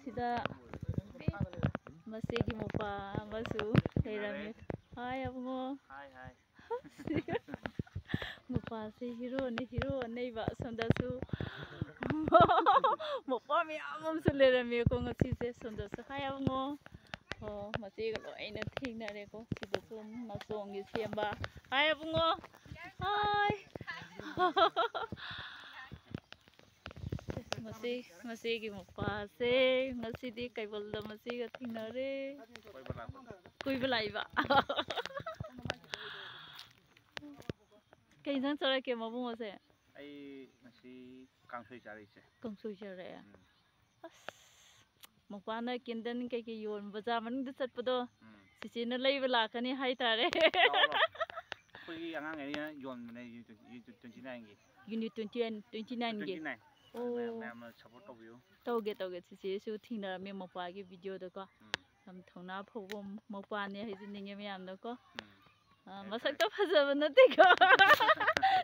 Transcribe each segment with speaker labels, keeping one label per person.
Speaker 1: sida masigi mo pa masu leirami hai abungo
Speaker 2: hai
Speaker 1: mupa se hero nei ba sonda su mupa mi amam su leirami ko ngasi se sonda su hai abungo oh masi ga loina thingna re ko sida su masong gi semba hai abungo hai masi gi mupa se ngasi di kaibol da masi ga thingna re koi balai ba kay nang sara ke mabung ase
Speaker 2: ai masi kangsoi chari se
Speaker 1: kangsoi chare as mapana kindan kay kay yon bazaar man da chatpado sisina leiba lakani hai tare
Speaker 2: koi angang ai yon ne 29 gi
Speaker 1: unit 29 gi oh
Speaker 2: ma'am support to you
Speaker 1: toge sisi su thina me mapa gi video da ko sam thona phobom mapa ne hai jininge me am da ko masak to phajaba nate ko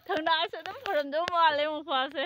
Speaker 1: thona sa dum pharam do male mapa se